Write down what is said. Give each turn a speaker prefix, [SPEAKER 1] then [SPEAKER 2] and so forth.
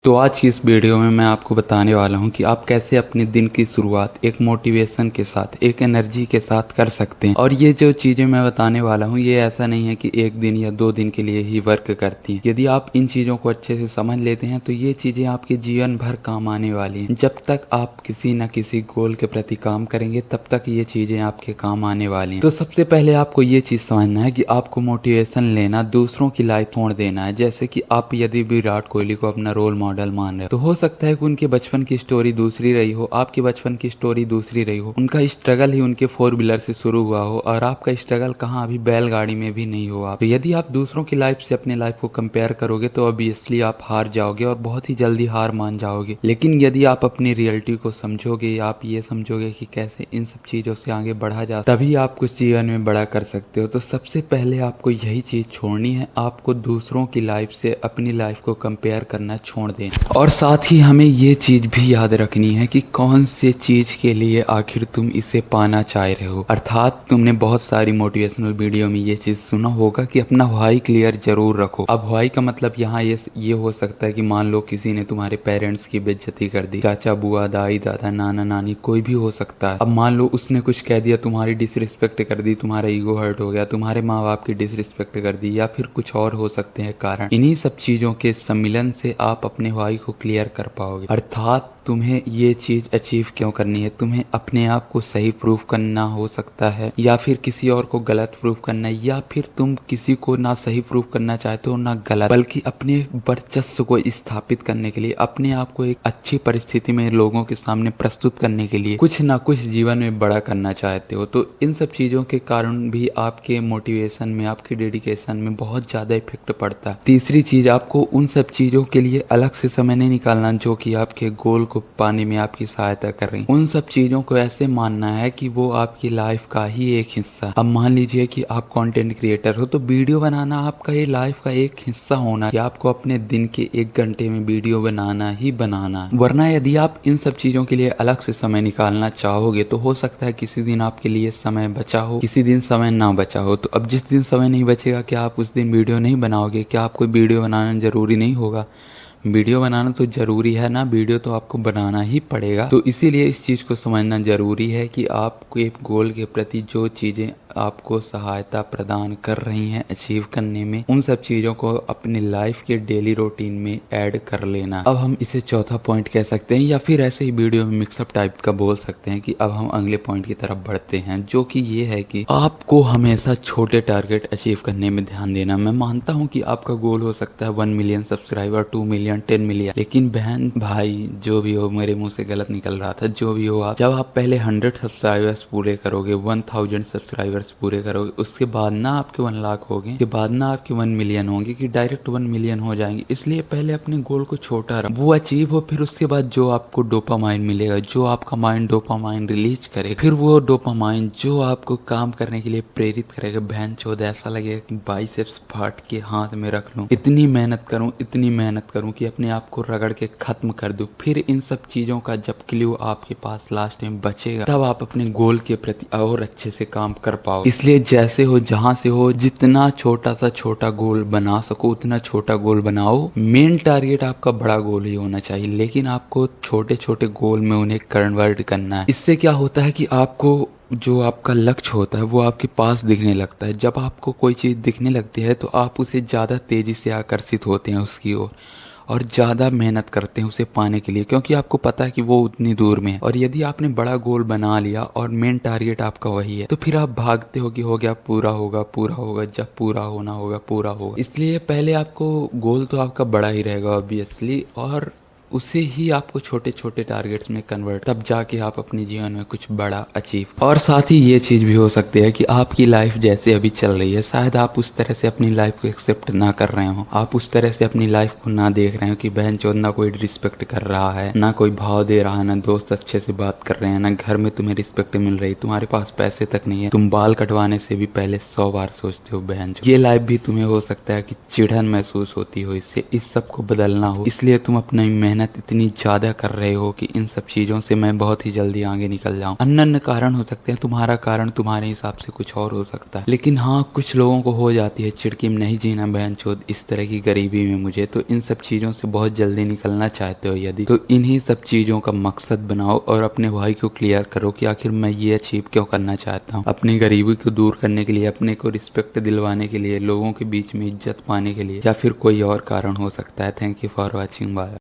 [SPEAKER 1] तो आज की इस वीडियो में मैं आपको बताने वाला हूं कि आप कैसे अपने दिन की शुरुआत एक मोटिवेशन के साथ, एक एनर्जी के साथ कर सकते हैं। और ये जो चीज़ें मैं बताने वाला हूं, ये ऐसा नहीं है कि एक दिन या 2 दिन के लिए ही वर्क करती हैं। यदि आप इन चीज़ों को अच्छे से समझ लेते हैं तो ये चीज़ें आपके जीवन भर काम आने वाली हैं। जब तक आप किसी न किसी गोल के प्रति काम करेंगे तब तक ये चीज़ें आपके काम आने वाली हैं। तो सबसे पहले आपको ये चीज़ समझना है कि आपको मोटिवेशन लेना दूसरों की लाइफ छोड़ देना है। जैसे कि आप यदि विराट कोहली को अपना रोल मॉडल मान रहे हो तो हो सकता है कि उनके बचपन की स्टोरी दूसरी रही हो, आपके बचपन की स्टोरी दूसरी रही हो। उनका स्ट्रगल ही उनके 4 व्हीलर से शुरू हुआ हो और आपका स्ट्रगल कहाँ अभी बैलगाड़ी में भी नहीं हो। आप तो यदि आप दूसरों की लाइफ से अपनी लाइफ को कंपेयर करोगे तो ऑब्वियसली आप हार जाओगे और बहुत ही जल्दी हार मान जाओगे। लेकिन यदि आप अपनी रियलिटी को समझोगे, आप ये समझोगे कि कैसे इन सब चीज़ों से आगे बढ़ा जा, तभी आप कुछ जीवन में बड़ा कर सकते हो। तो सबसे पहले आपको यही चीज़ छोड़नी है, आपको दूसरों की लाइफ से अपनी लाइफ को कंपेयर करना छोड़ दें। और साथ ही हमें ये चीज़ भी याद रखनी है कि कौन से चीज़ के लिए आखिर तुम इसे पाना चाह रहे हो। अर्थात तुमने बहुत सारी मोटिवेशनल वीडियो में ये चीज़ सुना होगा कि अपना व्हाई क्लियर जरूर रखो। अब व्हाई का मतलब यहाँ ये हो सकता है कि मान लो किसी ने तुम्हारे पेरेंट्स की बेइज्जती कर दी, चाचा बुआ दाई दादा नाना नानी कोई भी हो सकता है। अब मान लो उसने कुछ कह दिया, तुम्हारी डिसरिस्पेक्ट कर दी, तुम्हारा ईगो हर्ट हो गया, तुम्हारे माँ बाप की डिसरिस्पेक्ट कर दी, या फिर कुछ और हो सकते हैं कारण। इन्हीं सब चीज़ों के सम्मिलन से आप अपने व्हाई को क्लियर कर पाओगे। अर्थात तुम्हें ये चीज अचीव क्यों करनी है, तुम्हें अपने आप को सही प्रूफ करना हो सकता है, या फिर किसी और को गलत प्रूफ करना है, या फिर तुम किसी को ना सही प्रूफ करना चाहते हो ना गलत, बल्कि अपने वर्चस्व को स्थापित करने के लिए, अपने आप को एक अच्छी परिस्थिति में लोगों के सामने प्रस्तुत करने के लिए कुछ ना कुछ जीवन में बड़ा करना चाहते हो। तो इन सब चीजों के कारण भी आपके मोटिवेशन में, आपके डेडिकेशन में बहुत ज्यादा इफेक्ट पड़ता है। तीसरी चीज, आपको उन सब चीजों के लिए अलग से समय नहीं निकालना जो कि आपके गोल को पाने में आपकी सहायता कर रही। उन सब चीजों को ऐसे मानना है कि वो आपकी लाइफ का ही एक हिस्सा। अब मान लीजिए कि आप कंटेंट क्रिएटर हो तो वीडियो बनाना आपका ये लाइफ का एक हिस्सा होना कि आपको अपने दिन के 1 घंटे में वीडियो बनाना ही बनाना है। वरना यदि आप इन सब चीजों के लिए अलग से समय निकालना चाहोगे तो हो सकता है किसी दिन आपके लिए समय बचा हो, किसी दिन समय ना बचा हो। तो अब जिस दिन समय नहीं बचेगा, क्या आप उस दिन वीडियो नहीं बनाओगे? क्या आपको वीडियो बनाना जरूरी नहीं होगा? वीडियो बनाना तो जरूरी है ना, वीडियो तो आपको बनाना ही पड़ेगा। तो इसीलिए इस चीज़ को समझना जरूरी है कि आपको एक गोल के प्रति जो चीज़ें आपको सहायता प्रदान कर रही हैं अचीव करने में, उन सब चीज़ों को अपनी लाइफ के डेली रूटीन में ऐड कर लेना। अब हम इसे चौथा पॉइंट कह सकते हैं, या फिर ऐसे ही वीडियो में मिक्सअप टाइप का बोल सकते हैं कि अब हम अगले पॉइंट की तरफ बढ़ते हैं, जो कि ये है कि आपको हमेशा छोटे टारगेट अचीव करने में ध्यान देना। मैं मानता हूँ कि आपका गोल हो सकता है 1 मिलियन सब्सक्राइबर, 2 मिलियन, 10 मिलियन, लेकिन बहन भाई जो भी हो, मेरे मुंह से गलत निकल रहा था, जो भी हो, आप जब आप पहले 100 सब्सक्राइबर्स पूरे करोगे, 1000 सब्सक्राइबर्स पूरे करोगे, उसके बाद ना आपके 1 लाख होंगे, उसके बाद ना आपके 1 मिलियन होंगे कि डायरेक्ट 1 मिलियन हो जाएंगे। इसलिए पहले अपने गोल को छोटा रखो, वो अचीव हो, फिर उसके बाद जो आपको डोपामाइन मिलेगा, जो आपका माइंड डोपामाइन रिलीज करे, फिर वो डोपामाइन जो आपको काम करने के लिए प्रेरित करेगा, बहन चोद ऐसा लगेगा कि बाइसेप्स फाड़ के हाथ में रख लूं, इतनी मेहनत करूं, इतनी मेहनत करूं कि अपने आप को रगड़ के खत्म कर दूं। फिर इन सब चीजों का जब क्ल्यू आपके पास लास्ट में बचेगा, तब आप अपने गोल के प्रति और अच्छे से काम कर पाओ। इसलिए जैसे हो, जहां से हो, जितना छोटा सा छोटा गोल बना सको उतना छोटा गोल बनाओ। मेन टारगेट आपका बड़ा गोल ही होना चाहिए, लेकिन आपको छोटे छोटे गोल में उन्हें कन्वर्ट करना है। इससे क्या होता है कि आपको जो आपका लक्ष्य होता है वो आपके पास दिखने लगता है। जब आपको कोई चीज़ दिखने लगती है तो आप उसे ज़्यादा तेज़ी से आकर्षित होते हैं उसकी ओर, और ज़्यादा मेहनत करते हैं उसे पाने के लिए, क्योंकि आपको पता है कि वो उतनी दूर में है। और यदि आपने बड़ा गोल बना लिया और मेन टारगेट आपका वही है, तो फिर आप भागते हो कि हो गया, पूरा होगा पूरा होगा, जब पूरा होना होगा पूरा होगा। इसलिए पहले आपको गोल तो आपका बड़ा ही रहेगा ऑब्वियसली, और उसे ही आपको छोटे छोटे टारगेट्स में कन्वर्ट, तब जाके आप अपने जीवन में कुछ बड़ा अचीव। और साथ ही ये चीज़ भी हो सकती है कि आपकी लाइफ जैसे अभी चल रही है, शायद आप उस तरह से अपनी लाइफ को एक्सेप्ट ना कर रहे हो, आप उस तरह से अपनी लाइफ को ना देख रहे हो कि बहन चोद ना कोई रिस्पेक्ट कर रहा है, ना कोई भाव दे रहा है, ना दोस्त अच्छे से बात कर रहे हैं, ना घर में तुम्हें रिस्पेक्ट मिल रही, तुम्हारे पास पैसे तक नहीं है, तुम बाल कटवाने से भी पहले 100 बार सोचते हो बहन चोद। ये लाइफ भी तुम्हें हो सकता है कि चिढ़न महसूस होती हो इससे। इस सब को बदलना हो, इसलिए तुम अपनी मेहनत मेहनत इतनी ज़्यादा कर रहे हो कि इन सब चीज़ों से मैं बहुत ही जल्दी आगे निकल जाऊँ। अन्य कारण हो सकते हैं, तुम्हारा कारण तुम्हारे हिसाब से कुछ और हो सकता है, लेकिन हाँ कुछ लोगों को हो जाती है चिड़की में नहीं जीना बहनचोद इस तरह की गरीबी में मुझे। तो इन सब चीज़ों से बहुत जल्दी निकलना चाहते हो यदि, तो इन्हीं सब चीज़ों का मकसद बनाओ और अपने भाई को क्लियर करो कि आखिर मैं ये अचीव क्यों करना चाहता हूँ। अपनी गरीबी को दूर करने के लिए, अपने को रिस्पेक्ट दिलवाने के लिए, लोगों के बीच में इज्जत पाने के लिए, या फिर कोई और कारण हो सकता है। Thank you for watching, bye.